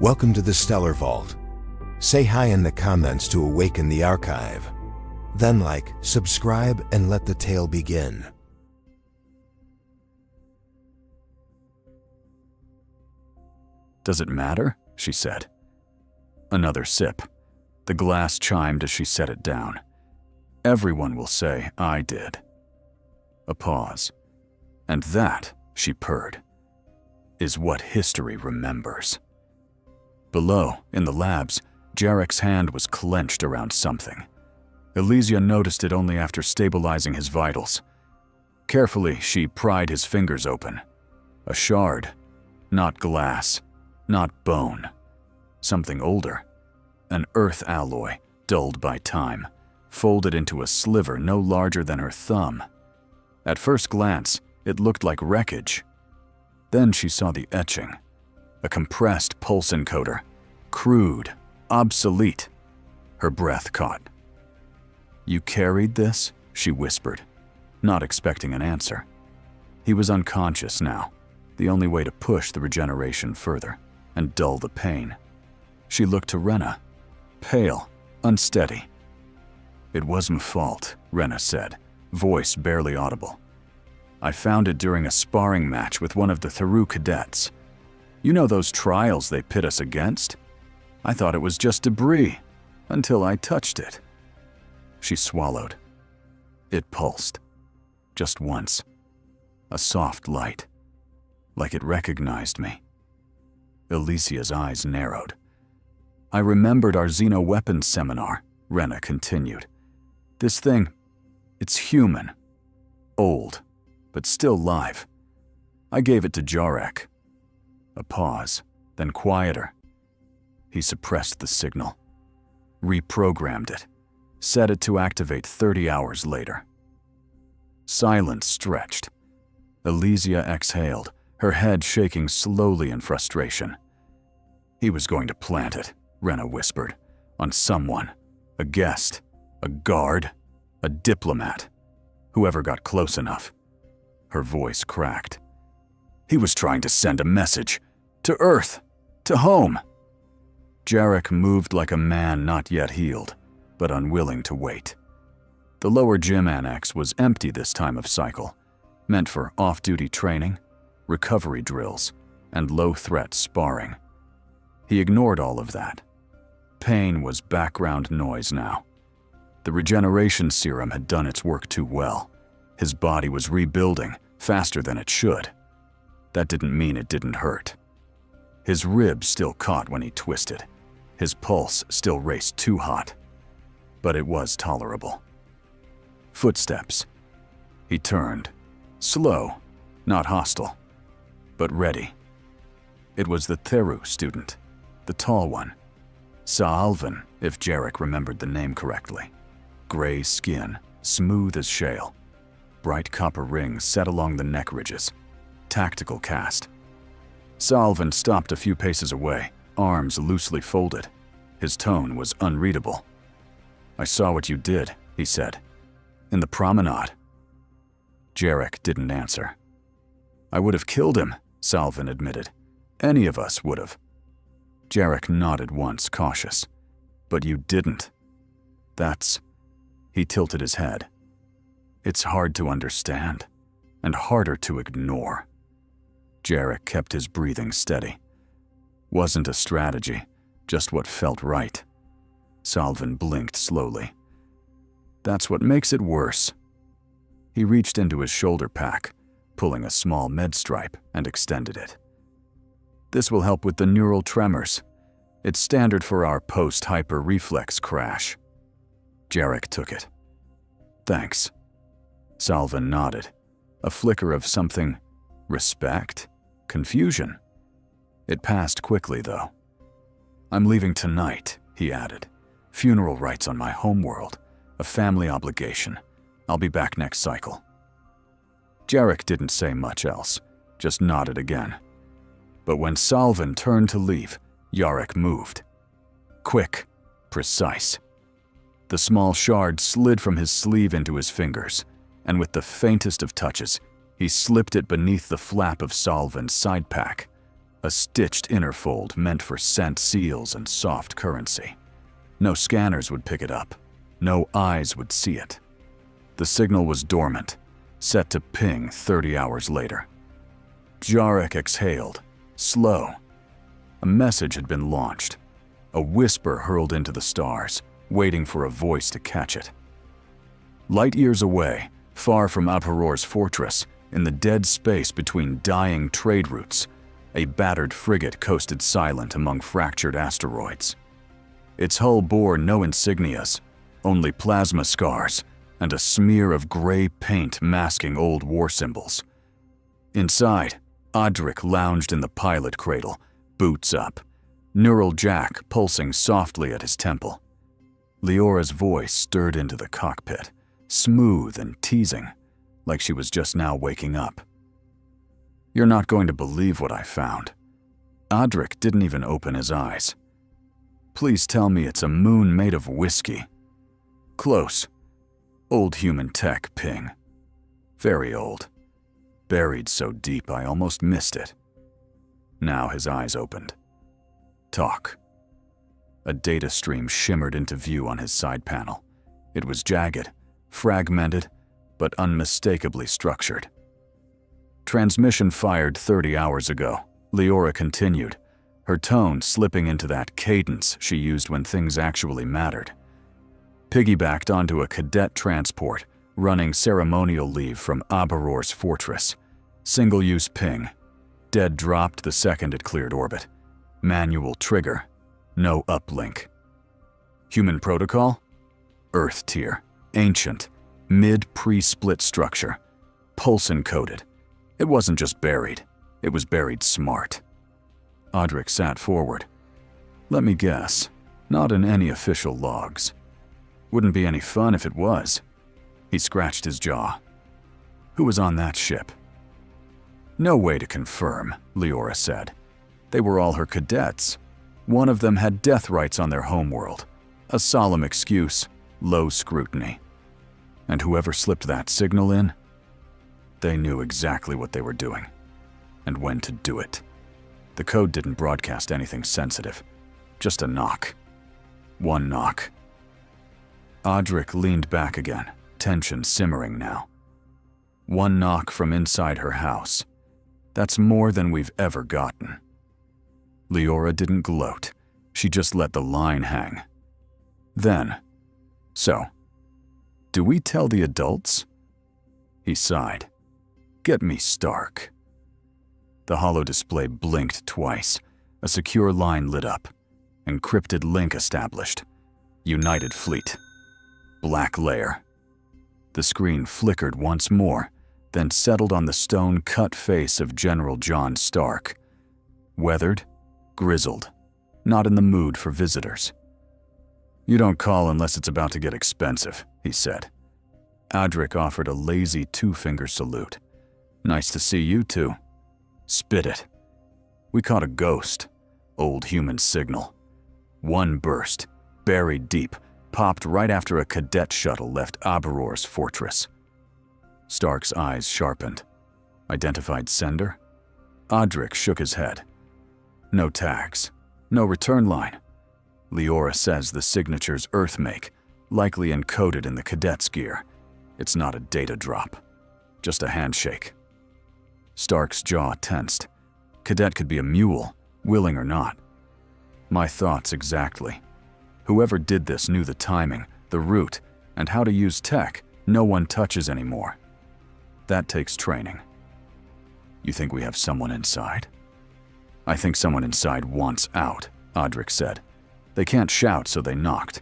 Welcome to the Stellar Vault. Say hi in the comments to awaken the archive. Then like, subscribe, and let the tale begin. "Does it matter?" she said. Another sip. The glass chimed as she set it down. "Everyone will say I did." A pause. "And that," she purred, "is what history remembers." Below, in the labs, Jarek's hand was clenched around something. Elysia noticed it only after stabilizing his vitals. Carefully, she pried his fingers open. A shard. Not glass. Not bone. Something older. An earth alloy, dulled by time, folded into a sliver no larger than her thumb. At first glance, it looked like wreckage. Then she saw the etching. A compressed pulse encoder. Crude. Obsolete. Her breath caught. "You carried this?" she whispered, not expecting an answer. He was unconscious now, the only way to push the regeneration further and dull the pain. She looked to Rena, pale, unsteady. "It was my fault," Rena said, voice barely audible. "I found it during a sparring match with one of the Theru cadets. You know those trials they pit us against? I thought it was just debris, until I touched it." She swallowed. It pulsed. Just once. A soft light. Like it recognized me. Elysia's eyes narrowed. "I remembered our xeno-weapons seminar," Rena continued. "This thing, it's human. Old, but still live. I gave it to Jarek." A pause, then quieter. He suppressed the signal. Reprogrammed it. Set it to activate 30 hours later. Silence stretched. Elysia exhaled, her head shaking slowly in frustration. "He was going to plant it," Rena whispered, "on someone. A guest, a guard, a diplomat. Whoever got close enough." Her voice cracked. "He was trying to send a message. To Earth. To home." Jarek moved like a man not yet healed, but unwilling to wait. The lower gym annex was empty this time of cycle, meant for off-duty training, recovery drills, and low-threat sparring. He ignored all of that. Pain was background noise now. The regeneration serum had done its work too well. His body was rebuilding faster than it should. That didn't mean it didn't hurt. His ribs still caught when he twisted. His pulse still raced too hot. But it was tolerable. Footsteps. He turned. Slow, not hostile, but ready. It was the Theru student, the tall one. Saalvin, if Jarek remembered the name correctly. Gray skin, smooth as shale. Bright copper rings set along the neck ridges. Tactical cast. Saalvin stopped a few paces away, arms loosely folded. His tone was unreadable. "I saw what you did," he said. "In the promenade." Jarek didn't answer. "I would have killed him," Saalvin admitted. "Any of us would have." Jarek nodded once, cautious. "But you didn't. That's..." He tilted his head. "It's hard to understand, and harder to ignore." Jarek kept his breathing steady. Wasn't a strategy, just what felt right. Saalvin blinked slowly. "That's what makes it worse." He reached into his shoulder pack, pulling a small med stripe, and extended it. "This will help with the neural tremors. It's standard for our post-hyper reflex crash." Jarek took it. "Thanks." Saalvin nodded, a flicker of something. Respect? Confusion? It passed quickly, though. "I'm leaving tonight," he added. "Funeral rites on my homeworld. A family obligation. I'll be back next cycle." Jarek didn't say much else, just nodded again. But when Saalvin turned to leave, Jarek moved. Quick, precise. The small shard slid from his sleeve into his fingers, and with the faintest of touches, he slipped it beneath the flap of Saalvin's side pack. a stitched inner fold meant for scent seals and soft currency. No scanners would pick it up. No eyes would see it. The signal was dormant, set to ping 30 hours later. Jarek exhaled, slow. A message had been launched. A whisper hurled into the stars, waiting for a voice to catch it. Light years away, far from Aperor's fortress, in the dead space between dying trade routes, a battered frigate coasted silent among fractured asteroids. Its hull bore no insignias, only plasma scars and a smear of gray paint masking old war symbols. Inside, Adric lounged in the pilot cradle, boots up, neural jack pulsing softly at his temple. Leora's voice stirred into the cockpit, smooth and teasing, like she was just now waking up. "You're not going to believe what I found." Adric didn't even open his eyes. "Please tell me it's a moon made of whiskey." "Close. Old human tech, ping. Very old. Buried so deep I almost missed it." Now his eyes opened. "Talk." A data stream shimmered into view on his side panel. It was jagged, fragmented, but unmistakably structured. "Transmission fired 30 hours ago," Leora continued, her tone slipping into that cadence she used when things actually mattered. "Piggybacked onto a cadet transport, running ceremonial leave from Aberor's fortress. Single-use ping. Dead dropped the second it cleared orbit. Manual trigger. No uplink. Human protocol? Earth tier. Ancient. Mid-pre-split structure. Pulse encoded. It wasn't just buried. It was buried smart." Adric sat forward. "Let me guess. Not in any official logs. Wouldn't be any fun if it was." He scratched his jaw. "Who was on that ship?" "No way to confirm," Leora said. "They were all her cadets. One of them had death rights on their homeworld. A solemn excuse, low scrutiny. And whoever slipped that signal in, they knew exactly what they were doing, and when to do it. The code didn't broadcast anything sensitive, just a knock. One knock." Adric leaned back again, tension simmering now. One knock from inside her house. That's more than we've ever gotten. Leora didn't gloat. She just let the line hang. Then, "So, do we tell the adults?" He sighed. "Get me Stark." The holo display blinked twice. A secure line lit up. Encrypted link established. United Fleet. Black layer. The screen flickered once more, then settled on the stone-cut face of General John Stark. Weathered, grizzled, not in the mood for visitors. "You don't call unless it's about to get expensive," he said. Adric offered a lazy two-finger salute. "Nice to see you too." "Spit it." "We caught a ghost. Old human signal. One burst, buried deep, popped right after a cadet shuttle left Aberor's fortress." Stark's eyes sharpened. "Identified sender?" Adric shook his head. "No tags. No return line. Leora says the signature's Earth make, likely encoded in the cadet's gear. It's not a data drop. Just a handshake." Stark's jaw tensed. Cadet could be a mule, willing or not. My thoughts exactly. Whoever did this knew the timing, the route, and how to use tech no one touches anymore. That takes training. "You think we have someone inside?" "I think someone inside wants out," Adric said. "They can't shout, so they knocked.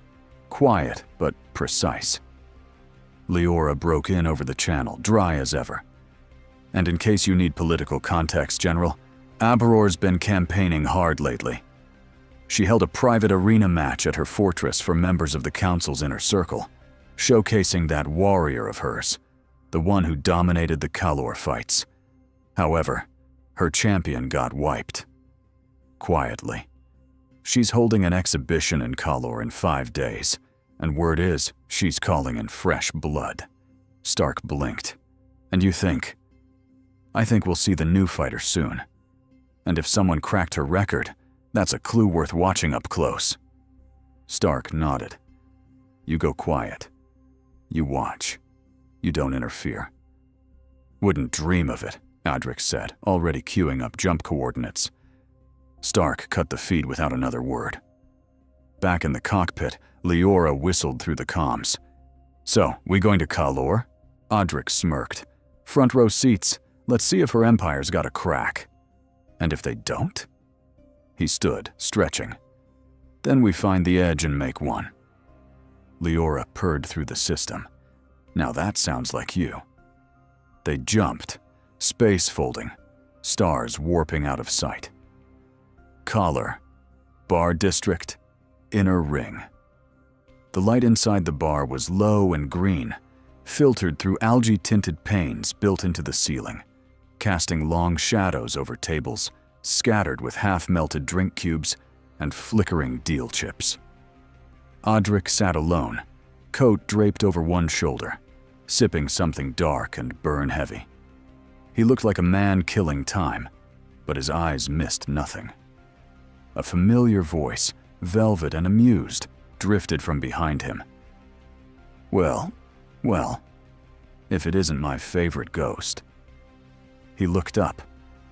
Quiet, but precise." Leora broke in over the channel, dry as ever. "And in case you need political context, General, Aberor's been campaigning hard lately. She held a private arena match at her fortress for members of the Council's inner circle, showcasing that warrior of hers, the one who dominated the Kalor fights. However, her champion got wiped. Quietly. She's holding an exhibition in Kalor in 5 days, and word is she's calling in fresh blood." Stark blinked. "And you think?" "I think we'll see the new fighter soon. And if someone cracked her record, that's a clue worth watching up close. Stark nodded. You go quiet. You watch. You don't interfere. Wouldn't dream of it, Adric said, already queuing up jump coordinates. Stark cut the feed without another word. Back in the cockpit, Leora whistled through the comms. So, we going to Kalor? Adric smirked. Front row seats. Let's see if her empire's got a crack. And if they don't? He stood, stretching. Then we find the edge and make one. Leora purred through the system. Now that sounds like you. They jumped, space folding, stars warping out of sight. Collar, bar district, inner ring. The light inside the bar was low and green, filtered through algae-tinted panes built into the ceiling, casting long shadows over tables, scattered with half-melted drink cubes and flickering deal chips. Adric sat alone, coat draped over one shoulder, sipping something dark and burn-heavy. He looked like a man killing time, but his eyes missed nothing. A familiar voice, velvet and amused, drifted from behind him. Well, if it isn't my favorite ghost. He looked up.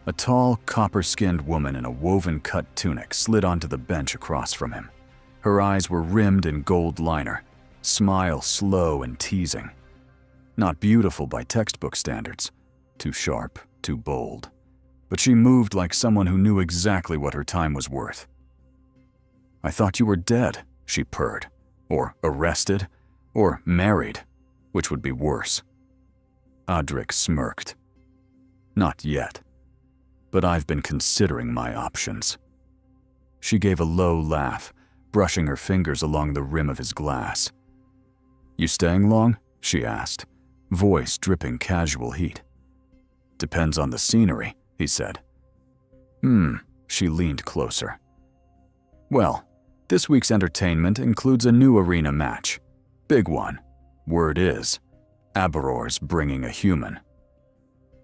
A tall, copper-skinned woman in a woven-cut tunic slid onto the bench across from him. Her eyes were rimmed in gold liner, smile slow and teasing. Not beautiful by textbook standards, too sharp, too bold. But she moved like someone who knew exactly what her time was worth. I thought you were dead, she purred, or arrested, or married, which would be worse. Adric smirked. Not yet, but I've been considering my options. She gave a low laugh, brushing her fingers along the rim of his glass. You staying long? She asked, voice dripping casual heat. Depends on the scenery, he said. She leaned closer. Well, this week's entertainment includes a new arena match. Big one. Word is, Aberor's bringing a human.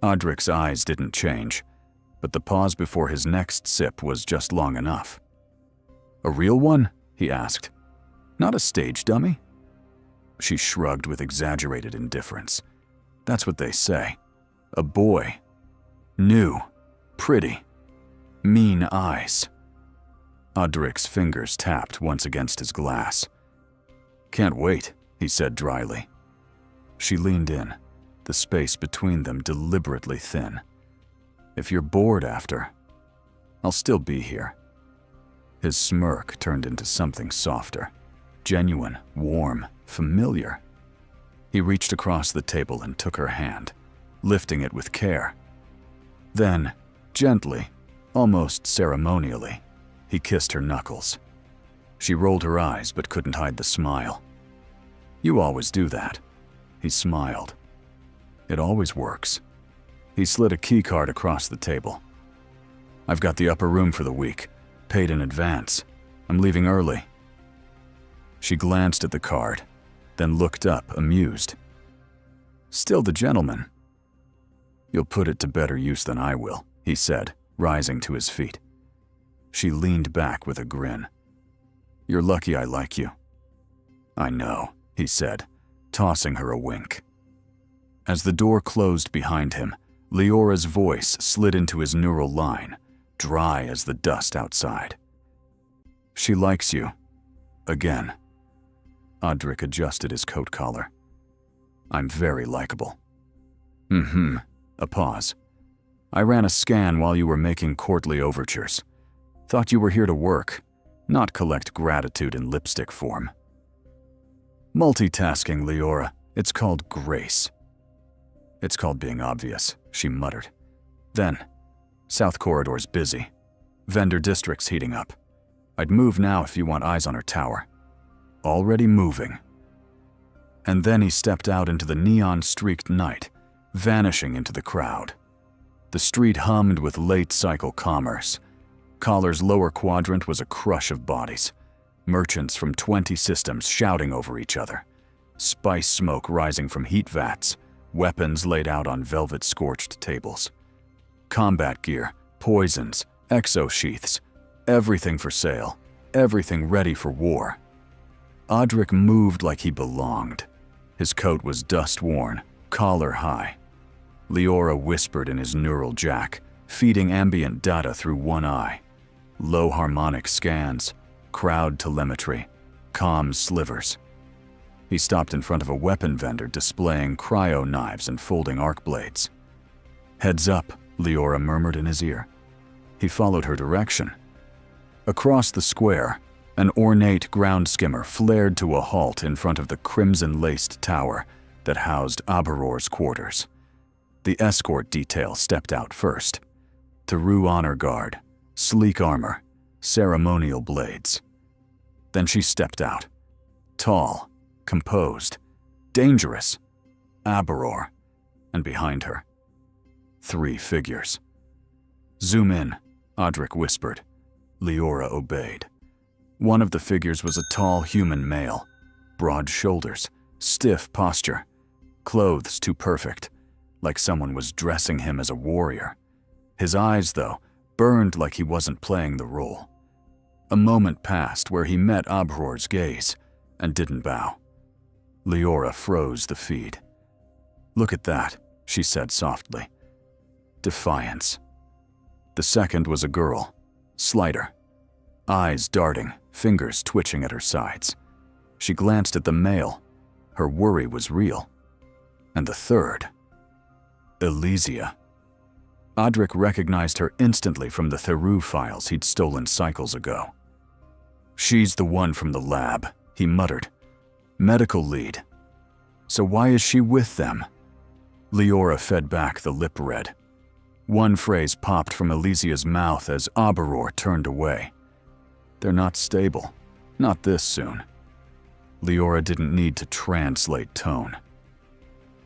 Adric's eyes didn't change, but the pause before his next sip was just long enough. A real one? He asked. Not a stage dummy? She shrugged with exaggerated indifference. That's what they say. A boy. New. Pretty. Mean eyes. Adric's fingers tapped once against his glass. Can't wait, he said dryly. She leaned in, the space between them deliberately thin. If you're bored after, I'll still be here. His smirk turned into something softer, genuine, warm, familiar. He reached across the table and took her hand, lifting it with care. Then, gently, almost ceremonially, he kissed her knuckles. She rolled her eyes but couldn't hide the smile. You always do that. He smiled. It always works. He slid a keycard across the table. I've got the upper room for the week, paid in advance. I'm leaving early. She glanced at the card, then looked up, amused. Still the gentleman. You'll put it to better use than I will, he said, rising to his feet. She leaned back with a grin. You're lucky I like you. I know, he said, tossing her a wink. As the door closed behind him, Leora's voice slid into his neural line, dry as the dust outside. She likes you. Again. Adric adjusted his coat collar. I'm very likable. A pause. I ran a scan while you were making courtly overtures. Thought you were here to work, not collect gratitude in lipstick form. Multitasking, Leora. It's called grace. It's called being obvious, she muttered. Then, South Corridor's busy. Vendor district's heating up. I'd move now if you want eyes on her tower. Already moving. And then he stepped out into the neon-streaked night, vanishing into the crowd. The street hummed with late-cycle commerce. Collar's lower quadrant was a crush of bodies. Merchants from 20 systems shouting over each other. Spice smoke rising from heat vats. Weapons laid out on velvet-scorched tables. Combat gear, poisons, exo-sheaths, everything for sale, everything ready for war. Adric moved like he belonged. His coat was dust-worn, collar high. Leora whispered in his neural jack, feeding ambient data through one eye. Low harmonic scans, crowd telemetry, comm slivers. He stopped in front of a weapon vendor displaying cryo knives and folding arc blades. "Heads up," Leora murmured in his ear. He followed her direction. Across the square, an ornate ground skimmer flared to a halt in front of the crimson-laced tower that housed Aberor's quarters. The escort detail stepped out first. Teru honor guard, sleek armor, ceremonial blades. Then she stepped out. Tall, composed, dangerous. Aberor, and behind her, 3 figures. "Zoom in," Adric whispered. Leora obeyed. One of the figures was a tall human male, broad shoulders, stiff posture, clothes too perfect, like someone was dressing him as a warrior. His eyes, though, burned like he wasn't playing the role. A moment passed where he met Aberor's gaze and didn't bow. Leora froze the feed. "Look at that," she said softly. Defiance. The second was a girl, slighter, eyes darting, fingers twitching at her sides. She glanced at the male. Her worry was real. And the third, Elysia. Adric recognized her instantly from the Theru files he'd stolen cycles ago. "She's the one from the lab," he muttered. "Medical lead. So why is she with them?" Leora fed back the lip red. One phrase popped from Elysia's mouth as Aberor turned away. "They're not stable. Not this soon." Leora didn't need to translate tone.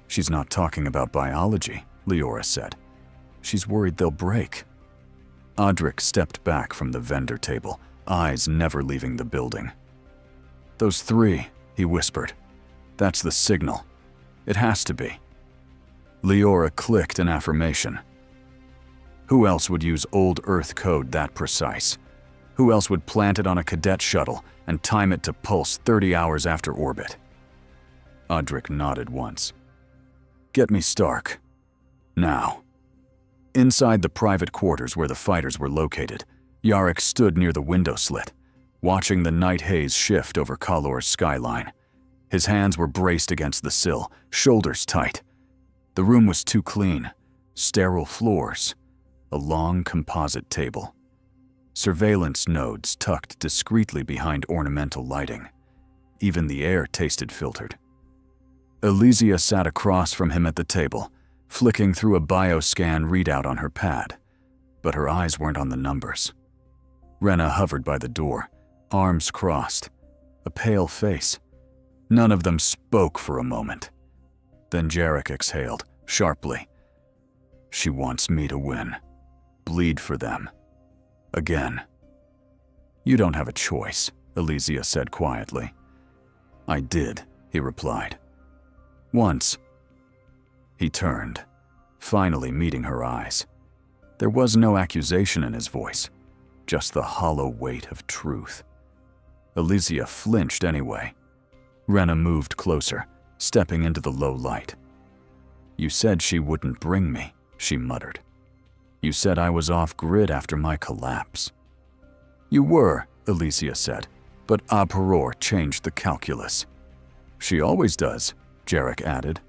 "She's not talking about biology," Leora said. "She's worried they'll break." Adric stepped back from the vendor table, eyes never leaving the building. "Those 3, he whispered. "That's the signal. It has to be." Leora clicked an affirmation. Who else would use old Earth code that precise? Who else would plant it on a cadet shuttle and time it to pulse 30 hours after orbit? Adric nodded once. "Get me Stark. Now." Inside the private quarters where the fighters were located, Yarrick stood near the window slit, watching the night haze shift over Kalor's skyline. His hands were braced against the sill, shoulders tight. The room was too clean, sterile floors, a long composite table. Surveillance nodes tucked discreetly behind ornamental lighting. Even the air tasted filtered. Elysia sat across from him at the table, flicking through a bioscan readout on her pad, but her eyes weren't on the numbers. Rena hovered by the door, arms crossed, a pale face. None of them spoke for a moment. Then Jarek exhaled, sharply. "She wants me to win. Bleed for them. Again." "You don't have a choice," Elysia said quietly. "I did," he replied. "Once." He turned, finally meeting her eyes. There was no accusation in his voice, just the hollow weight of truth. Elysia flinched anyway. Rena moved closer, stepping into the low light. "You said she wouldn't bring me," she muttered. "You said I was off-grid after my collapse." "You were," Elysia said, "but Aberor changed the calculus." "She always does," Jarek added.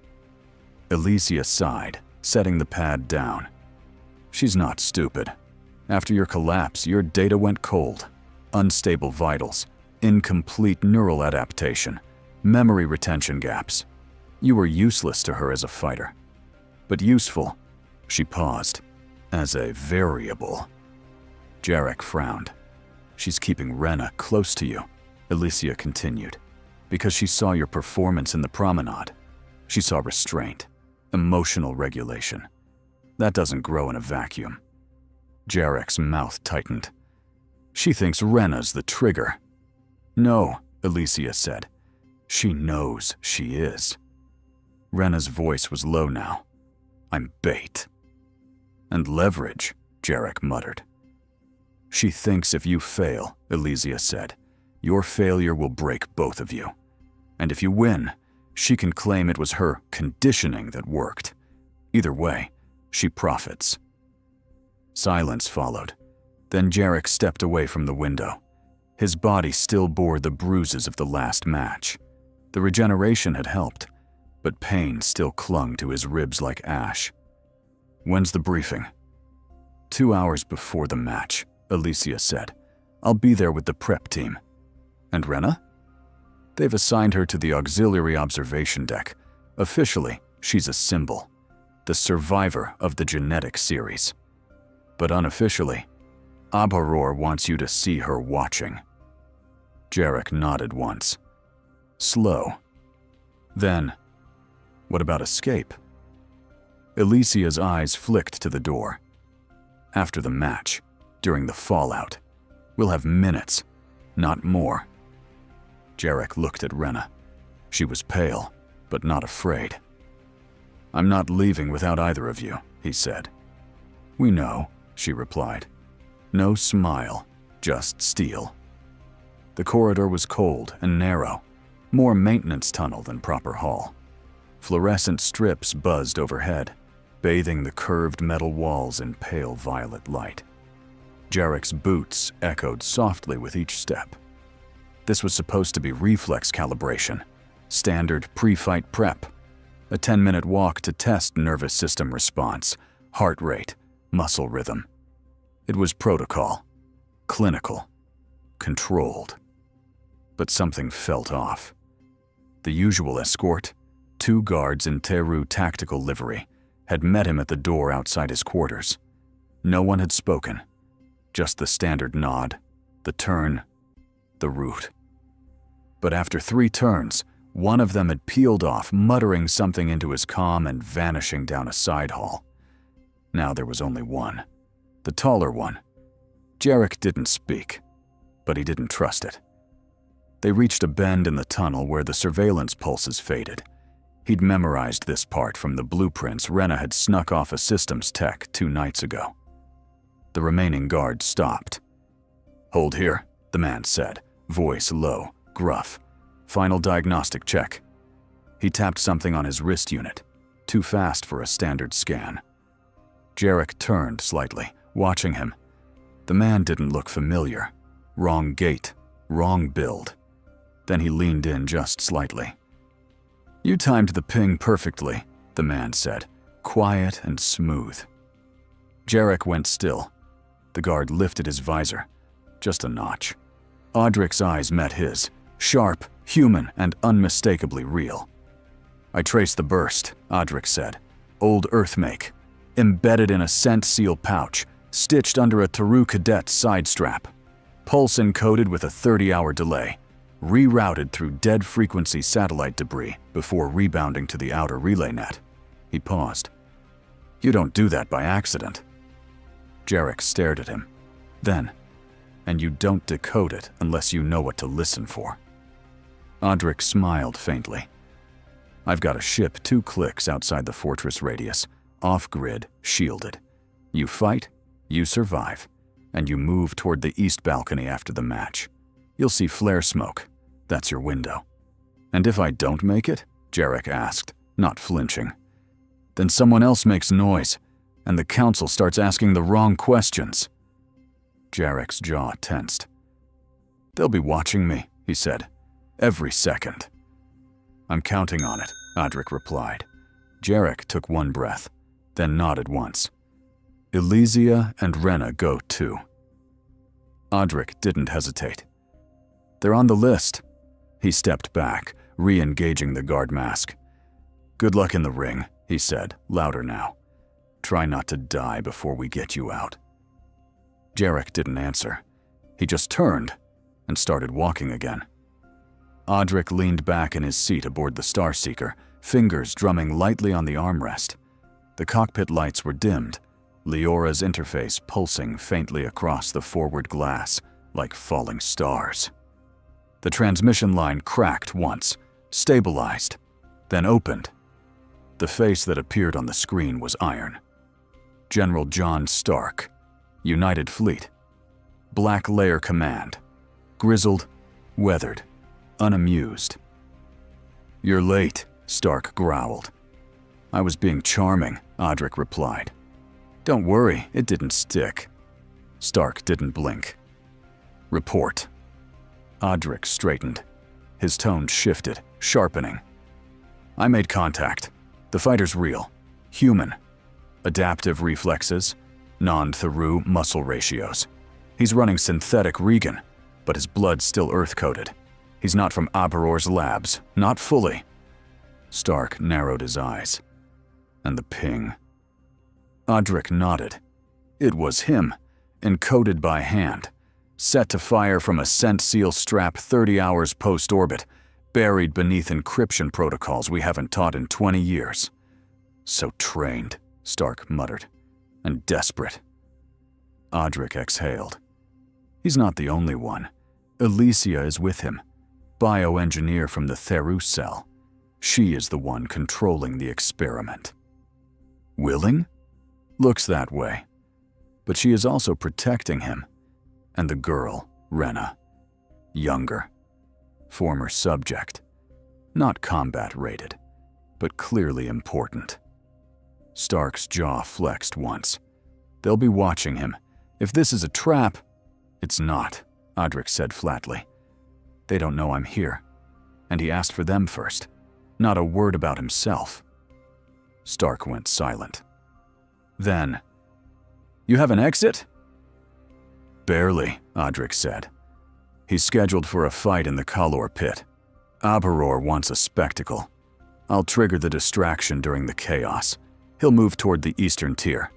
Elysia sighed, setting the pad down. "She's not stupid. After your collapse, your data went cold. Unstable vitals, incomplete neural adaptation, memory retention gaps. You were useless to her as a fighter. But useful," she paused, "as a variable." Jarek frowned. "She's keeping Rena close to you," Elysia continued, "because she saw your performance in the promenade. She saw restraint, emotional regulation. That doesn't grow in a vacuum." Jarek's mouth tightened. "She thinks Rena's the trigger." "No," Elysia said. "She knows she is." Rena's voice was low now. "I'm bait." "And leverage," Jarek muttered. She thinks if you fail, Elysia said, your failure will break both of you. And if you win, she can claim it was her conditioning that worked. Either way, she profits. Silence followed. Then Jarek stepped away from the window. His body still bore the bruises of the last match. The regeneration had helped, but pain still clung to his ribs like ash. When's the briefing? 2 hours before the match, Elysia said. I'll be there with the prep team. And Rena? They've assigned her to the auxiliary observation deck. Officially, she's a symbol, the survivor of the genetic series. But unofficially, Abaror wants you to see her watching. Jarek nodded once. Slow. Then, what about escape? Elysia's eyes flicked to the door. After the match, during the fallout, we'll have minutes, not more. Jarek looked at Rena. She was pale, but not afraid. I'm not leaving without either of you, he said. We know, she replied. No smile, just steel. The corridor was cold and narrow, more maintenance tunnel than proper hall. Fluorescent strips buzzed overhead, bathing the curved metal walls in pale violet light. Jarek's boots echoed softly with each step. This was supposed to be reflex calibration, standard pre-fight prep, a 10-minute walk to test nervous system response, heart rate, muscle rhythm. It was protocol, clinical, controlled. But something felt off. The usual escort, 2 guards in Teru tactical livery, had met him at the door outside his quarters. No one had spoken, just the standard nod, the turn, the route. But after 3 turns, one of them had peeled off, muttering something into his comm and vanishing down a side hall. Now there was only one, the taller one. Jarek didn't speak, but he didn't trust it. They reached a bend in the tunnel where the surveillance pulses faded. He'd memorized this part from the blueprints Rena had snuck off a systems tech 2 nights ago. The remaining guard stopped. Hold here, the man said, voice low, gruff. Final diagnostic check. He tapped something on his wrist unit, too fast for a standard scan. Jarek turned slightly, watching him. The man didn't look familiar. Wrong gait, wrong build. Then he leaned in just slightly. You timed the ping perfectly, the man said, quiet and smooth. Jarek went still. The guard lifted his visor, just a notch. Audric's eyes met his, sharp, human, and unmistakably real. I traced the burst, Audric said. Old Earth make. Embedded in a scent seal pouch, stitched under a Teru cadet's side strap. Pulse encoded with a 30-hour delay. Rerouted through dead frequency satellite debris before rebounding to the outer relay net. He paused. You don't do that by accident. Jarek stared at him. Then, and you don't decode it unless you know what to listen for. Audric smiled faintly. I've got a ship 2 clicks outside the fortress radius, off-grid, shielded. You fight, you survive, and you move toward the east balcony after the match. You'll see flare smoke. That's your window. And if I don't make it? Jarek asked, not flinching. Then someone else makes noise, and the council starts asking the wrong questions. Jarek's jaw tensed. They'll be watching me, he said. Every second. I'm counting on it, Audric replied. Jarek took 1 breath, then nodded once. Elysia and Rena go too. Audric didn't hesitate. They're on the list. He stepped back, re-engaging the guard mask. Good luck in the ring, he said, louder now. Try not to die before we get you out. Jarek didn't answer. He just turned and started walking again. Audric leaned back in his seat aboard the Starseeker, fingers drumming lightly on the armrest. The cockpit lights were dimmed, Leora's interface pulsing faintly across the forward glass like falling stars. The transmission line cracked once, stabilized, then opened. The face that appeared on the screen was iron. General John Stark, United Fleet. Black Layer Command. Grizzled, weathered, unamused. "You're late," Stark growled. "I was being charming," Adric replied. "Don't worry, it didn't stick." Stark didn't blink. "Report." Adric straightened. His tone shifted, sharpening. "I made contact. The fighter's real. Human. Adaptive reflexes. Non-Theru muscle ratios. He's running synthetic Regan, but his blood's still Earth-coded. He's not from Aberor's labs. Not fully." Stark narrowed his eyes. "And the ping?" Adric nodded. It was him, encoded by hand, set to fire from a scent seal strap 30 hours post-orbit, buried beneath encryption protocols we haven't taught in 20 years. "So trained," Stark muttered, "and desperate." Adric exhaled. "He's not the only one. Elysia is with him, bioengineer from the Theru cell. She is the one controlling the experiment." "Willing?" "Looks that way. But she is also protecting him. And the girl, Rena. Younger. Former subject. Not combat-rated, but clearly important." Stark's jaw flexed once. "They'll be watching him. If this is a trap—" "It's not," Adric said flatly. "They don't know I'm here. And he asked for them first. Not a word about himself." Stark went silent. Then, "You have an exit?" "Barely," Adric said. "He's scheduled for a fight in the Kalor pit. Aberor wants a spectacle. I'll trigger the distraction during the chaos. He'll move toward the eastern tier.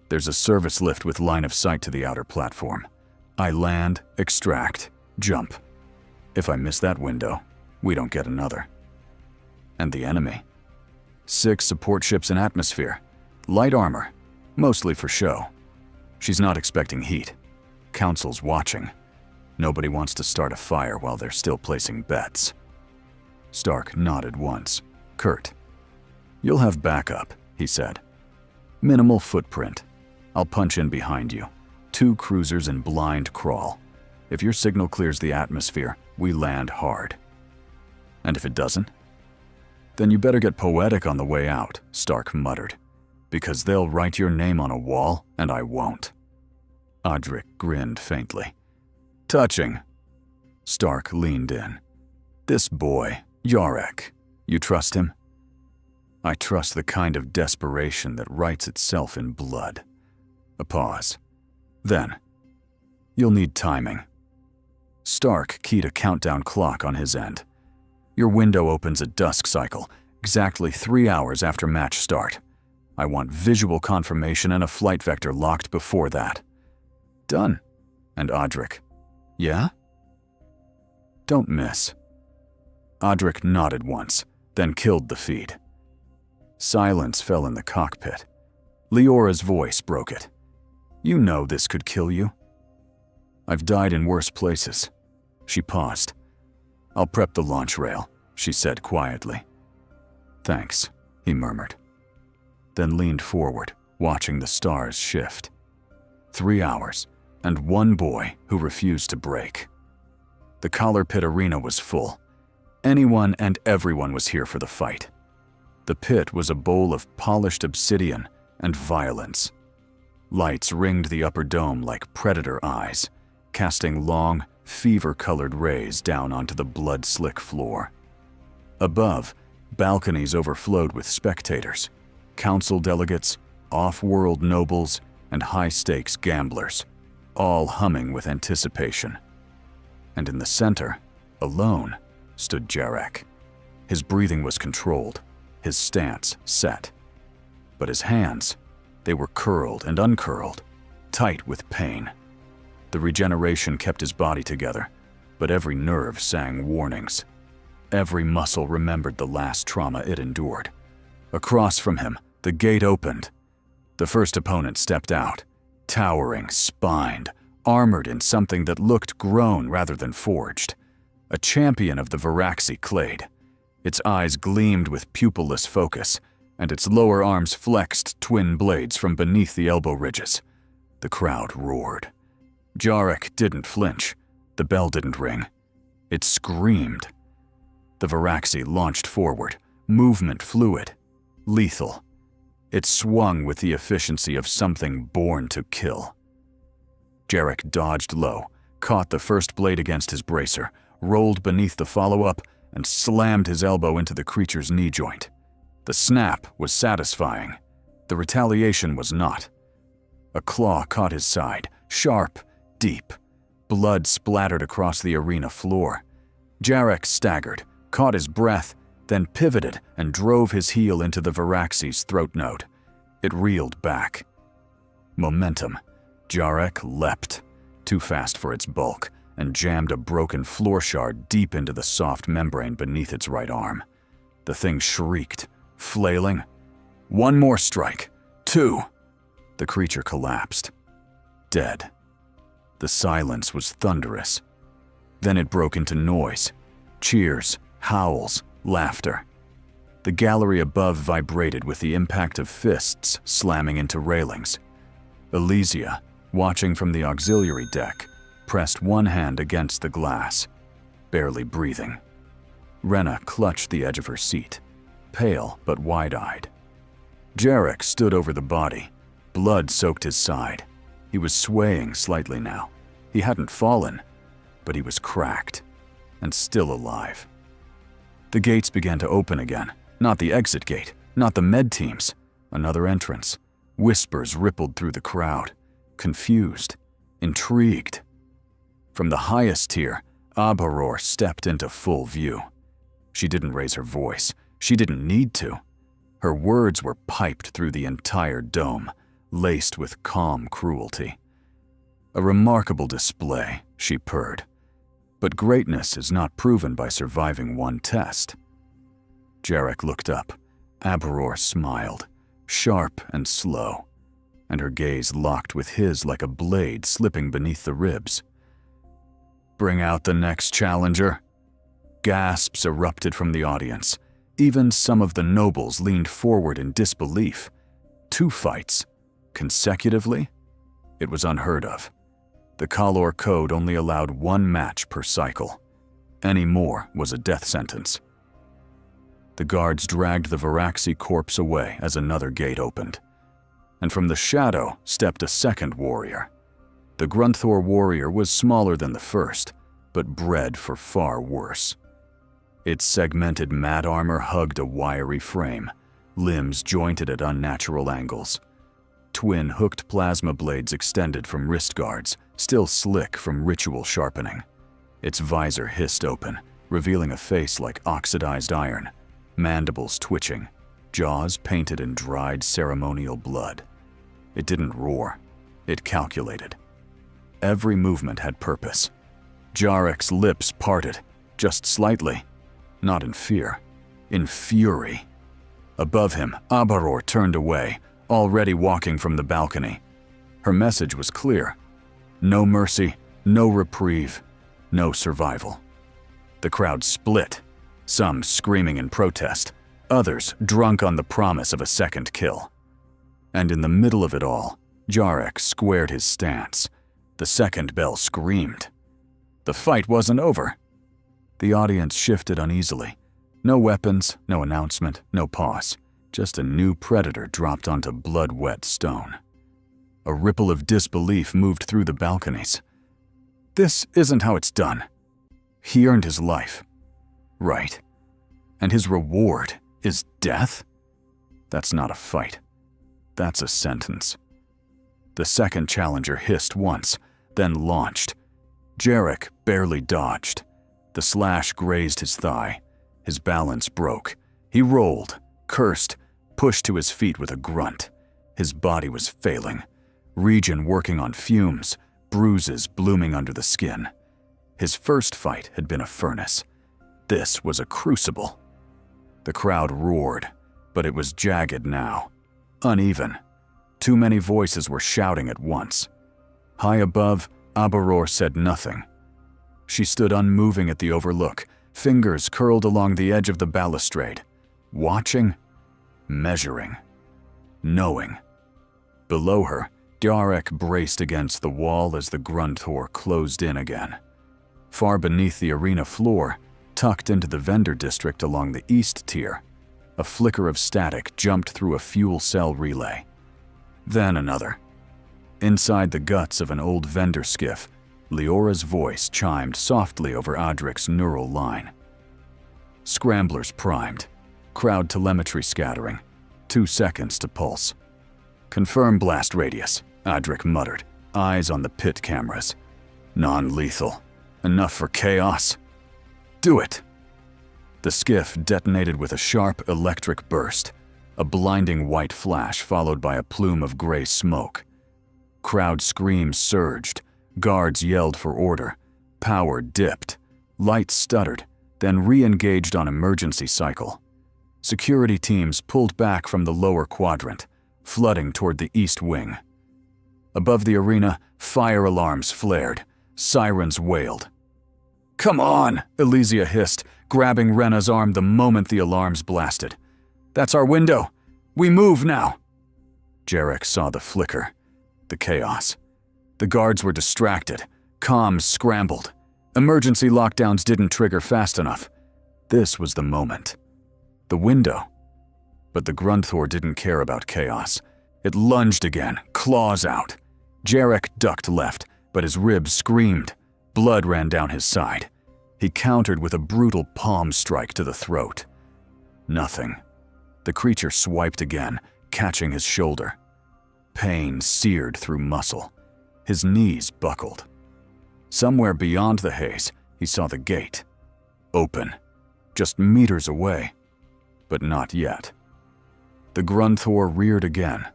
There's a service lift with line of sight to the outer platform. I land, extract, jump. If I miss that window, we don't get another." "And the enemy?" 6 support ships in atmosphere. Light armor, mostly for show. She's not expecting heat. Council's watching. Nobody wants to start a fire while they're still placing bets." Stark nodded once. Curt. "You'll have backup," he said. "Minimal footprint. I'll punch in behind you. 2 cruisers in blind crawl. If your signal clears the atmosphere, we land hard." "And if it doesn't?" "Then you better get poetic on the way out," Stark muttered. "Because they'll write your name on a wall, and I won't." Adric grinned faintly. "Touching." Stark leaned in. "This boy, Yarek, you trust him?" "I trust the kind of desperation that writes itself in blood." A pause. Then, "You'll need timing." Stark keyed a countdown clock on his end. "Your window opens at dusk cycle, exactly 3 hours after match start. I want visual confirmation and a flight vector locked before that." "Done." And Adric, "Yeah?" "Don't miss." Adric nodded once, then killed the feed. Silence fell in the cockpit. Leora's voice broke it. "You know this could kill you." "I've died in worse places." She paused. "I'll prep the launch rail," she said quietly. "Thanks," he murmured. Then leaned forward, watching the stars shift. 3 hours, and 1 boy who refused to break. The Collar Pit arena was full. Anyone and everyone was here for the fight. The pit was a bowl of polished obsidian and violence. Lights ringed the upper dome like predator eyes, casting long, fever-colored rays down onto the blood-slick floor. Above, balconies overflowed with spectators, council delegates, off-world nobles, and high-stakes gamblers, all humming with anticipation. And in the center, alone, stood Jarek. His breathing was controlled, his stance set. But his hands, they were curled and uncurled, tight with pain. The regeneration kept his body together, but every nerve sang warnings. Every muscle remembered the last trauma it endured. Across from him, the gate opened. The first opponent stepped out, towering, spined, armored in something that looked grown rather than forged. A champion of the Varaxi clade. Its eyes gleamed with pupilless focus, and its lower arms flexed twin blades from beneath the elbow ridges. The crowd roared. Jarek didn't flinch. The bell didn't ring. It screamed. The Varaxi launched forward, movement fluid, lethal. It swung with the efficiency of something born to kill. Jarek dodged low, caught the first blade against his bracer, rolled beneath the follow-up, and slammed his elbow into the creature's knee joint. The snap was satisfying. The retaliation was not. A claw caught his side, sharp, deep. Blood splattered across the arena floor. Jarek staggered, caught his breath, then pivoted and drove his heel into the Varaxi's throat node. It reeled back. Momentum. Jarek leapt, too fast for its bulk, and jammed a broken floor shard deep into the soft membrane beneath its right arm. The thing shrieked, flailing. One more strike. 2. The creature collapsed. Dead. The silence was thunderous. Then it broke into noise. Cheers, howls, laughter. The gallery above vibrated with the impact of fists slamming into railings. Elysia, watching from the auxiliary deck, pressed one hand against the glass, barely breathing. Rena clutched the edge of her seat, pale but wide-eyed. Jarek stood over the body. Blood soaked his side. He was swaying slightly now. He hadn't fallen, but he was cracked and still alive. The gates began to open again. Not the exit gate, not the med teams. Another entrance. Whispers rippled through the crowd. Confused, intrigued. From the highest tier, Abaror stepped into full view. She didn't raise her voice. She didn't need to. Her words were piped through the entire dome, laced with calm cruelty. A remarkable display, she purred. But greatness is not proven by surviving one test. Jarek looked up. Abaror smiled, sharp and slow, and her gaze locked with his like a blade slipping beneath the ribs. Bring out the next challenger. Gasps erupted from the audience. Even some of the nobles leaned forward in disbelief. 2 fights, consecutively? It was unheard of. The Kalor code only allowed 1 match per cycle. Any more was a death sentence. The guards dragged the Varaxi corpse away as another gate opened. And from the shadow stepped a second warrior. The Grunthor warrior was smaller than the first, but bred for far worse. Its segmented mat armor hugged a wiry frame, limbs jointed at unnatural angles. Twin hooked plasma blades extended from wrist guards, still slick from ritual sharpening. Its visor hissed open, revealing a face like oxidized iron, mandibles twitching, jaws painted in dried ceremonial blood. It didn't roar. It calculated. Every movement had purpose. Jarek's lips parted, just slightly. Not in fear, in fury. Above him, Abaror turned away, already walking from the balcony. Her message was clear. No mercy, no reprieve, no survival. The crowd split, some screaming in protest, others drunk on the promise of a second kill. And in the middle of it all, Jarek squared his stance. The second bell screamed. The fight wasn't over. The audience shifted uneasily. No weapons, no announcement, no pause. Just a new predator dropped onto blood-wet stone. A ripple of disbelief moved through the balconies. This isn't how it's done. He earned his life. Right. And his reward is death? That's not a fight. That's a sentence. The second challenger hissed once, then launched. Jarek barely dodged. The slash grazed his thigh. His balance broke. He rolled, cursed, pushed to his feet with a grunt. His body was failing. Region working on fumes, bruises blooming under the skin. His first fight had been a furnace. This was a crucible. The crowd roared, but it was jagged now. Uneven. Too many voices were shouting at once. High above, Abaror said nothing. She stood unmoving at the overlook, fingers curled along the edge of the balustrade, watching, measuring, knowing. Below her, Jarek braced against the wall as the Grunthor closed in again. Far beneath the arena floor, tucked into the vendor district along the east tier, a flicker of static jumped through a fuel cell relay. Then another. Inside the guts of an old vendor skiff, Leora's voice chimed softly over Adric's neural line. Scramblers primed. Crowd telemetry scattering. 2 seconds to pulse. Confirm blast radius, Adric muttered, eyes on the pit cameras. Non-lethal. Enough for chaos. Do it. The skiff detonated with a sharp electric burst, a blinding white flash followed by a plume of gray smoke. Crowd screams surged, guards yelled for order, power dipped, lights stuttered, then re-engaged on emergency cycle. Security teams pulled back from the lower quadrant, flooding toward the east wing. Above the arena, fire alarms flared, sirens wailed. "Come on," Elysia hissed, grabbing Rena's arm the moment the alarms blasted. "That's our window. We move now." Jarek saw the flicker, the chaos. The guards were distracted, comms scrambled. Emergency lockdowns didn't trigger fast enough. This was the moment. The window. But the Grunthor didn't care about chaos. It lunged again, claws out. Jarek ducked left, but his ribs screamed. Blood ran down his side. He countered with a brutal palm strike to the throat. Nothing. The creature swiped again, catching his shoulder. Pain seared through muscle. His knees buckled. Somewhere beyond the haze, he saw the gate. Open. Just meters away. But not yet. The Grunthor reared again.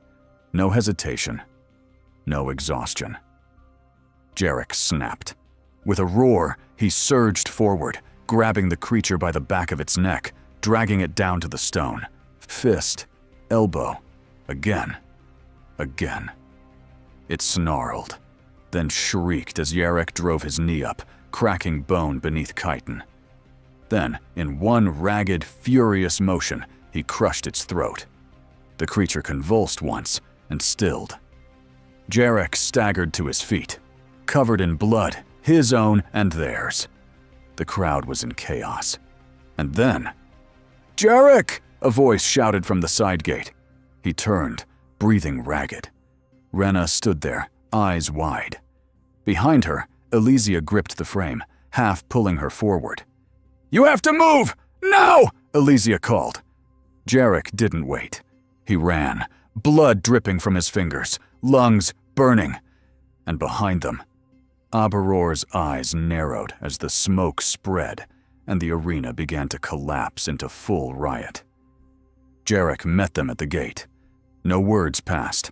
No hesitation. No exhaustion. Jarek snapped. With a roar, he surged forward, grabbing the creature by the back of its neck, dragging it down to the stone. Fist. Elbow. Again. Again. It snarled, then shrieked as Jarek drove his knee up, cracking bone beneath chitin. Then, in one ragged, furious motion, he crushed its throat. The creature convulsed once and stilled. Jarek staggered to his feet, covered in blood, his own and theirs. The crowd was in chaos. And then, "Jarek!" a voice shouted from the side gate. He turned, breathing ragged. Rena stood there, eyes wide. Behind her, Elysia gripped the frame, half pulling her forward. "You have to move! Now!" Elysia called. Jarek didn't wait. He ran, blood dripping from his fingers, lungs burning. And behind them, Aberor's eyes narrowed as the smoke spread and the arena began to collapse into full riot. Jarek met them at the gate. No words passed.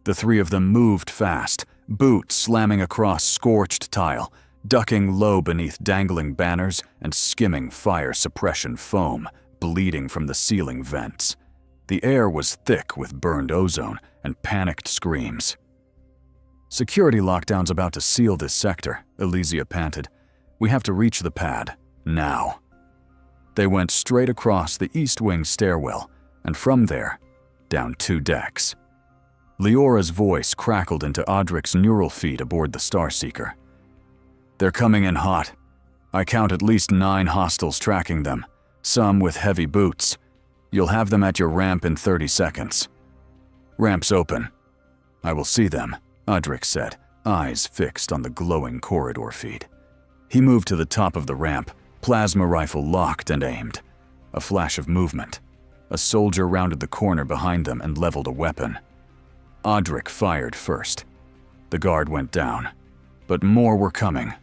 The three of them moved fast, boots slamming across scorched tile, ducking low beneath dangling banners and skimming fire suppression foam bleeding from the ceiling vents. The air was thick with burned ozone and panicked screams. "Security lockdown's about to seal this sector," Elysia panted. "We have to reach the pad, now." They went straight across the east wing stairwell, and from there, down 2 decks. Leora's voice crackled into Adric's neural feed aboard the Starseeker. "They're coming in hot. I count at least 9 hostiles tracking them, some with heavy boots. You'll have them at your ramp in 30 seconds. Ramp's open. I will see them," Adric said, eyes fixed on the glowing corridor feed. He moved to the top of the ramp, plasma rifle locked and aimed. A flash of movement. A soldier rounded the corner behind them and leveled a weapon. Adric fired first. The guard went down, but more were coming.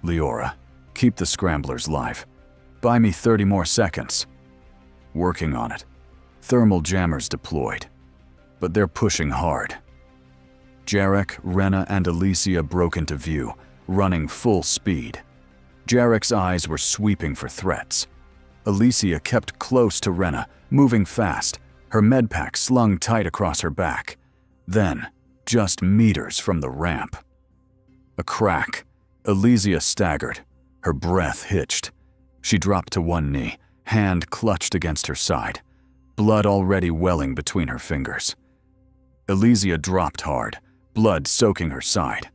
"Leora, keep the scramblers live. Buy me 30 more seconds." "Working on it. Thermal jammers deployed. But they're pushing hard." Jarek, Rena, and Elysia broke into view, running full speed. Jarek's eyes were sweeping for threats. Elysia kept close to Rena, moving fast, her medpack slung tight across her back. Then, just meters from the ramp. A crack. Elysia staggered, her breath hitched. She dropped to one knee, hand clutched against her side, blood already welling between her fingers. Elysia dropped hard, blood soaking her side.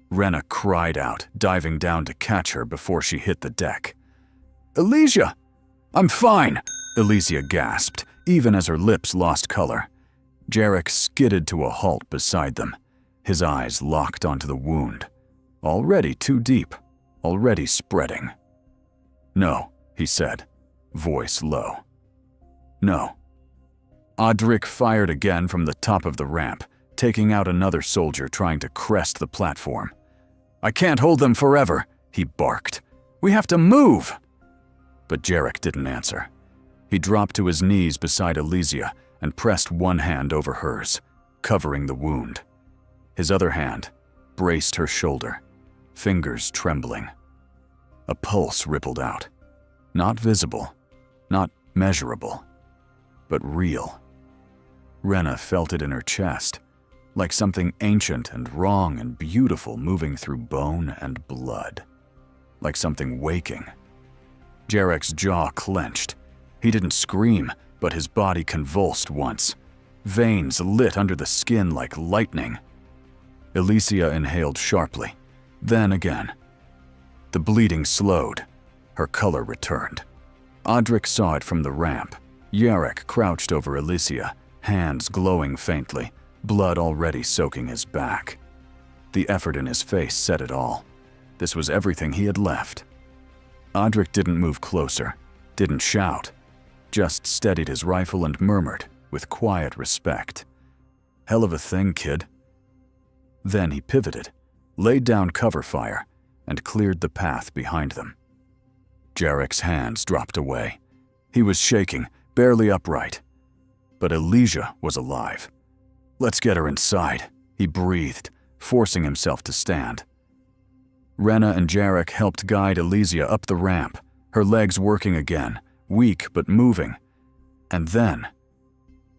Rena cried out, diving down to catch her before she hit the deck. "Elysia! I'm fine!" Elysia gasped, even as her lips lost color. Jarek skidded to a halt beside them, his eyes locked onto the wound. Already too deep, already spreading. "No," he said, voice low. "No." Adric fired again from the top of the ramp, taking out another soldier trying to crest the platform. "I can't hold them forever," he barked. "We have to move!" But Jarek didn't answer. He dropped to his knees beside Elysia and pressed one hand over hers, covering the wound. His other hand braced her shoulder, fingers trembling. A pulse rippled out. Not visible, not measurable, but real. Rena felt it in her chest, like something ancient and wrong and beautiful moving through bone and blood. Like something waking. Jarek's jaw clenched. He didn't scream, but his body convulsed once. Veins lit under the skin like lightning. Elysia inhaled sharply, then again. The bleeding slowed. Her color returned. Adric saw it from the ramp. Jarek crouched over Elysia, hands glowing faintly, blood already soaking his back. The effort in his face said it all. This was everything he had left. Adric didn't move closer, didn't shout, just steadied his rifle and murmured with quiet respect. "Hell of a thing, kid." Then he pivoted, laid down cover fire, and cleared the path behind them. Jarek's hands dropped away. He was shaking, barely upright. But Elysia was alive. "Let's get her inside," he breathed, forcing himself to stand. Rena and Jarek helped guide Elysia up the ramp, her legs working again, weak but moving. And then,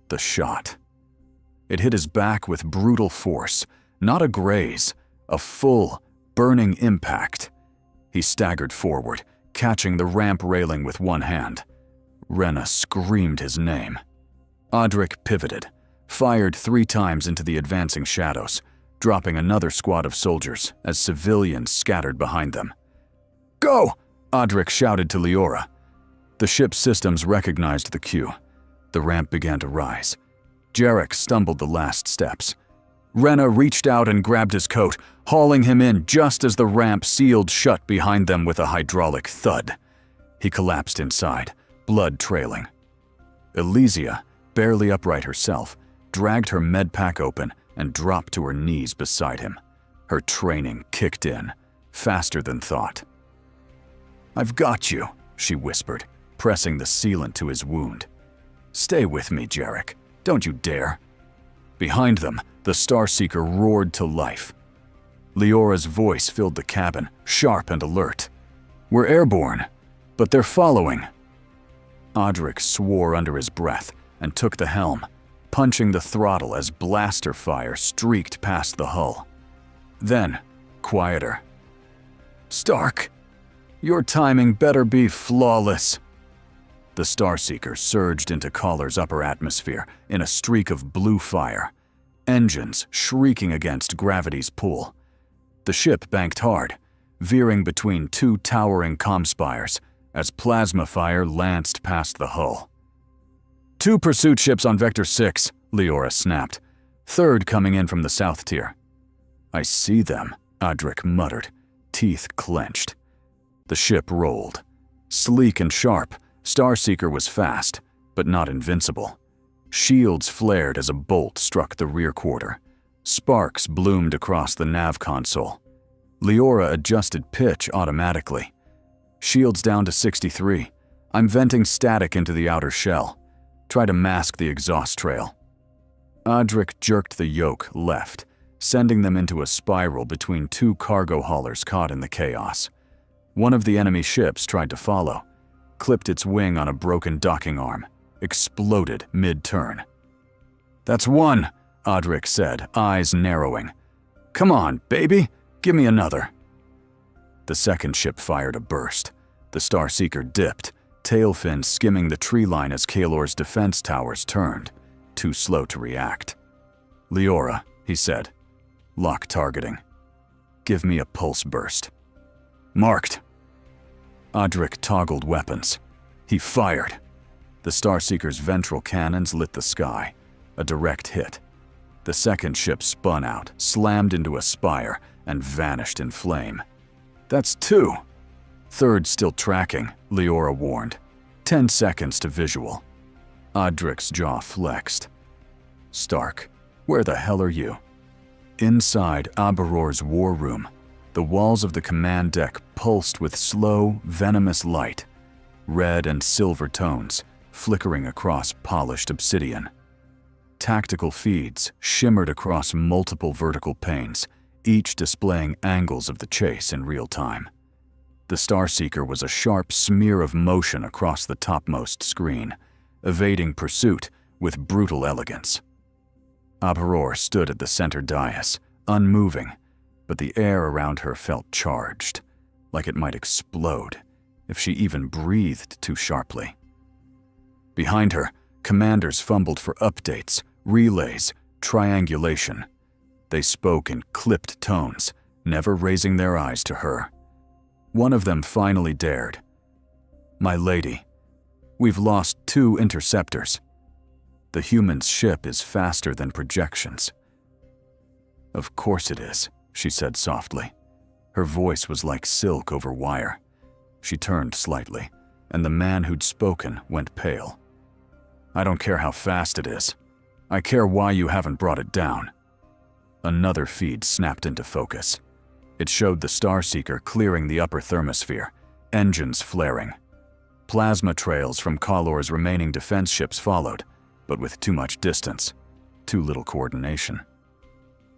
the shot. It hit his back with brutal force, not a graze, a full, burning impact. He staggered forward, catching the ramp railing with one hand. Rena screamed his name. Adric pivoted, fired 3 times into the advancing shadows, dropping another squad of soldiers as civilians scattered behind them. "Go!" Adric shouted to Leora. The ship's systems recognized the cue. The ramp began to rise. Jarek stumbled the last steps. Rena reached out and grabbed his coat, hauling him in just as the ramp sealed shut behind them with a hydraulic thud. He collapsed inside, blood trailing. Elysia, barely upright herself, dragged her med pack open and dropped to her knees beside him. Her training kicked in, faster than thought. "I've got you," she whispered, pressing the sealant to his wound. "Stay with me, Jarek. Don't you dare." Behind them, the Starseeker roared to life. Leora's voice filled the cabin, sharp and alert. "We're airborne, but they're following." Adric swore under his breath and took the helm, punching the throttle as blaster fire streaked past the hull. Then, quieter. "Stark, your timing better be flawless." The Starseeker surged into Caller's upper atmosphere in a streak of blue fire, engines shrieking against gravity's pull. The ship banked hard, veering between 2 towering comm spires as plasma fire lanced past the hull. "2 pursuit ships on Vector 6, Leora snapped, 3rd coming in from the south tier. "I see them," Adric muttered, teeth clenched. The ship rolled. Sleek and sharp, Starseeker was fast, but not invincible. Shields flared as a bolt struck the rear quarter. Sparks bloomed across the nav console. Leora adjusted pitch automatically. "Shields down to 63. I'm venting static into the outer shell. Try to mask the exhaust trail." Adric jerked the yoke left, sending them into a spiral between 2 cargo haulers caught in the chaos. One of the enemy ships tried to follow, clipped its wing on a broken docking arm, exploded mid-turn. "That's 1, Adric said, eyes narrowing. "Come on, baby, give me another." The second ship fired a burst. The Starseeker dipped, tail fin skimming the tree line as Kalor's defense towers turned, too slow to react. "Leora," he said. "Lock targeting. Give me a pulse burst." "Marked." Adric toggled weapons. He fired. The Starseeker's ventral cannons lit the sky, a direct hit. The second ship spun out, slammed into a spire, and vanished in flame. "That's 2. "Third still tracking," Leora warned. 10 seconds to visual. Adric's jaw flexed. "Stark, where the hell are you?" Inside Aberor's war room, the walls of the command deck pulsed with slow, venomous light, red and silver tones flickering across polished obsidian. Tactical feeds shimmered across multiple vertical panes, each displaying angles of the chase in real time. The Starseeker was a sharp smear of motion across the topmost screen, evading pursuit with brutal elegance. Aberor stood at the center dais, unmoving, but the air around her felt charged, like it might explode if she even breathed too sharply. Behind her, commanders fumbled for updates, relays, triangulation. They spoke in clipped tones, never raising their eyes to her. One of them finally dared. "My lady, we've lost 2 interceptors. The human's ship is faster than projections." "Of course it is," she said softly. Her voice was like silk over wire. She turned slightly, and the man who'd spoken went pale. "I don't care how fast it is. I care why you haven't brought it down." Another feed snapped into focus. It showed the Starseeker clearing the upper thermosphere, engines flaring. Plasma trails from Kalor's remaining defense ships followed, but with too much distance, too little coordination.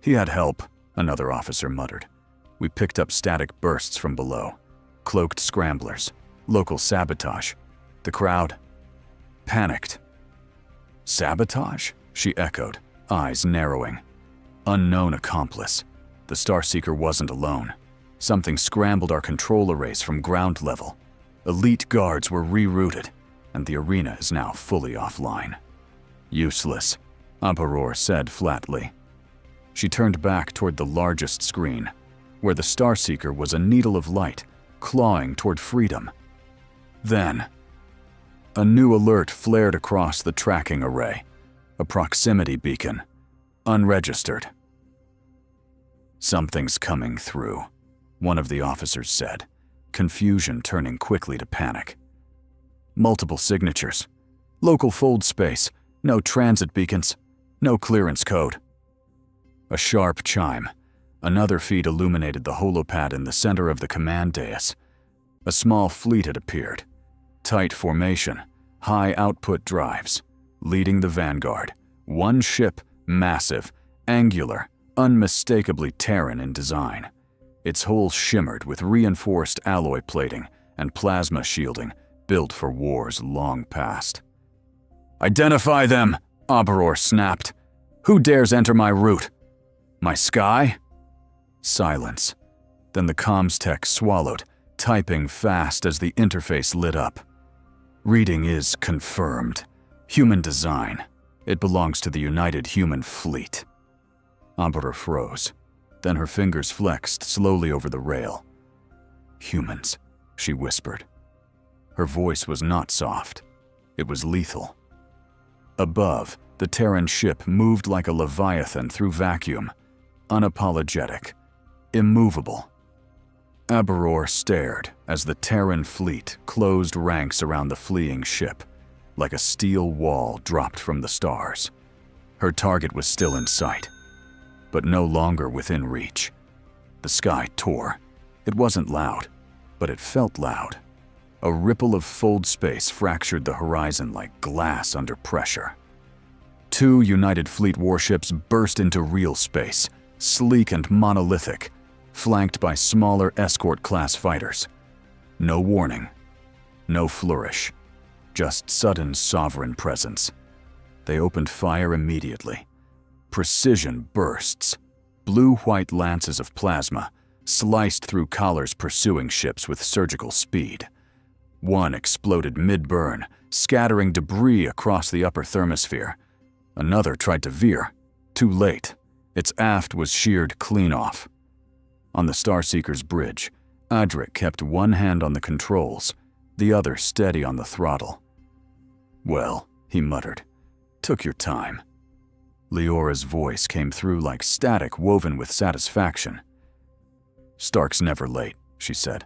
"He had help," another officer muttered. "We picked up static bursts from below. Cloaked scramblers, local sabotage. The crowd panicked." "Sabotage?" she echoed, eyes narrowing. "Unknown accomplice. The Starseeker wasn't alone. Something scrambled our control arrays from ground level. Elite guards were rerouted, and the arena is now fully offline." "Useless," Aberor said flatly. She turned back toward the largest screen, where the Starseeker was a needle of light, clawing toward freedom. Then, a new alert flared across the tracking array, a proximity beacon, unregistered. "Something's coming through," one of the officers said, confusion turning quickly to panic. "Multiple signatures. Local fold space. No transit beacons. No clearance code." A sharp chime. Another feed illuminated the holopad in the center of the command dais. A small fleet had appeared. Tight formation, high output drives, leading the vanguard. One ship, massive, angular, unmistakably Terran in design. Its hull shimmered with reinforced alloy plating and plasma shielding built for wars long past. "Identify them!" Aberor snapped. "Who dares enter my route? My sky?" Silence. Then the comms tech swallowed, typing fast as the interface lit up. "Reading is confirmed. Human design. It belongs to the United Human Fleet." Aberor froze. Then her fingers flexed slowly over the rail. "Humans," she whispered. Her voice was not soft. It was lethal. Above, the Terran ship moved like a leviathan through vacuum, unapologetic, immovable. Aberor stared as the Terran fleet closed ranks around the fleeing ship, like a steel wall dropped from the stars. Her target was still in sight, but no longer within reach. The sky tore. It wasn't loud, but it felt loud. A ripple of fold space fractured the horizon like glass under pressure. 2 United Fleet warships burst into real space, sleek and monolithic, flanked by smaller escort-class fighters. No warning, no flourish, just sudden sovereign presence. They opened fire immediately. Precision bursts. Blue-white lances of plasma sliced through Kalor's pursuing ships with surgical speed. One exploded mid-burn, scattering debris across the upper thermosphere. Another tried to veer, Too late. Its aft was sheared clean off. On the Starseeker's bridge, Adric kept one hand on the controls, the other steady on the throttle. "Well," he muttered, "took your time." Leora's voice came through like static woven with satisfaction. "Stark's never late," she said.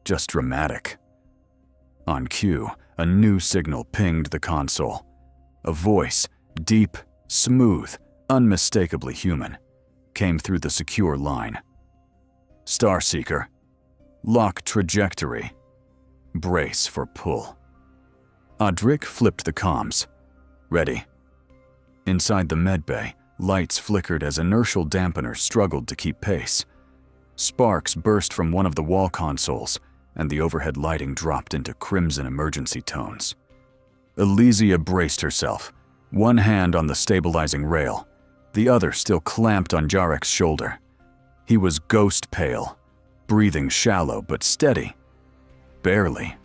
"Just dramatic." On cue, a new signal pinged the console. A voice, deep, smooth, unmistakably human, came through the secure line. "Starseeker, lock trajectory. Brace for pull." Adric flipped the comms. "Ready." Inside the medbay, lights flickered as inertial dampeners struggled to keep pace. Sparks burst from one of the wall consoles, and the overhead lighting dropped into crimson emergency tones. Elysia braced herself, one hand on the stabilizing rail, the other still clamped on Jarek's shoulder. He was ghost pale, breathing shallow but steady. Barely.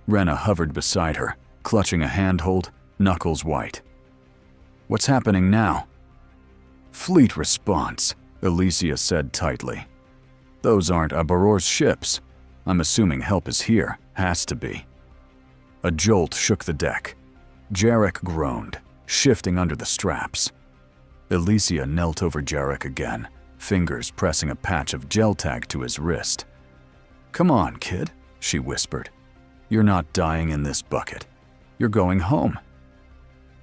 Rena hovered beside her, clutching a handhold, knuckles white. "What's happening now?" "Fleet response," Elysia said tightly. "Those aren't Abaror's ships. I'm assuming help is here. Has to be." A jolt shook the deck. Jarek groaned, shifting under the straps. Elysia knelt over Jarek again, fingers pressing a patch of gel tag to his wrist. "Come on, kid," she whispered. "You're not dying in this bucket. You're going home."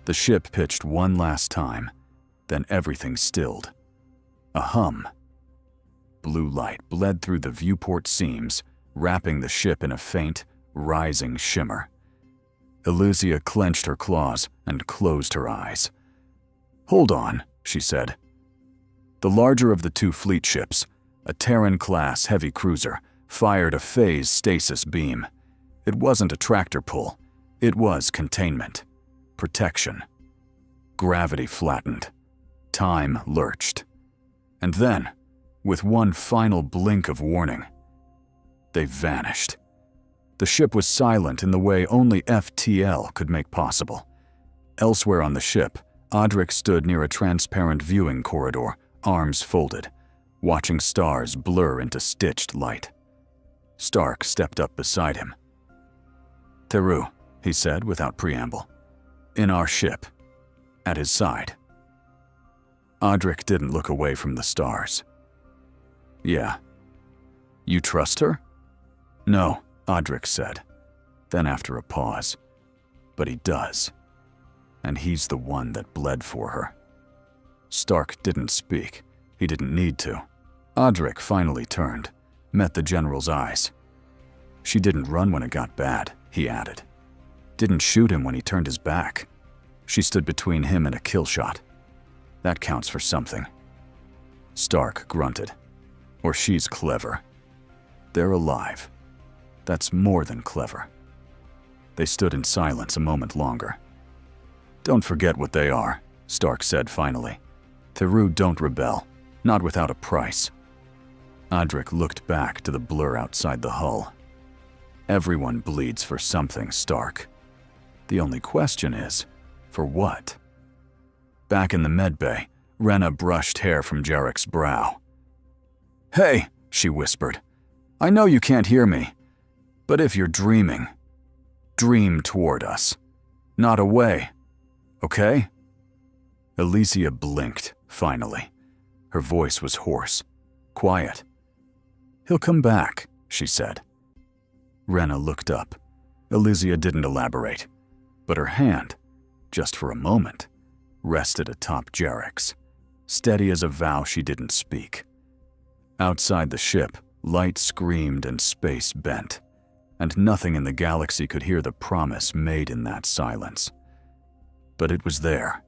The ship pitched one last time, then everything stilled. A hum. Blue light bled through the viewport seams, wrapping the ship in a faint, rising shimmer. Elysia clenched her claws and closed her eyes. "Hold on," she said. The larger of the two fleet ships, a Terran-class heavy cruiser, fired a phase stasis beam. It wasn't a tractor pull. It was containment. Protection. Gravity flattened. Time lurched. And then, with one final blink of warning, they vanished. The ship was silent in the way only FTL could make possible. Elsewhere on the ship, Adric stood near a transparent viewing corridor, arms folded, watching stars blur into stitched light. Stark stepped up beside him. "Theru," he said without preamble. "In our ship." At his side. Adric didn't look away from the stars. "Yeah." "You trust her?" "No," Adric said. Then after a pause, "But he does. And he's the one that bled for her." Stark didn't speak. He didn't need to. Adric finally turned, met the general's eyes. "She didn't run when it got bad," he added. "Didn't shoot him when he turned his back. She stood between him and a kill shot. That counts for something." Stark grunted. "Or she's clever. They're alive. That's more than clever." They stood in silence a moment longer. "Don't forget what they are," Stark said finally. "Theru don't rebel, not without a price." Adric looked back to the blur outside the hull. "Everyone bleeds for something, Stark. The only question is, for what?" Back in the medbay, Rena brushed hair from Jarek's brow. "Hey," she whispered. "I know you can't hear me, but if you're dreaming, dream toward us, not away, okay?" Elysia blinked, finally. Her voice was hoarse, quiet. "He'll come back," she said. Rena looked up. Elysia didn't elaborate, but her hand, just for a moment, rested atop Jarek's, steady as a vow she didn't speak. Outside the ship, light screamed and space bent, and nothing in the galaxy could hear the promise made in that silence. But it was there,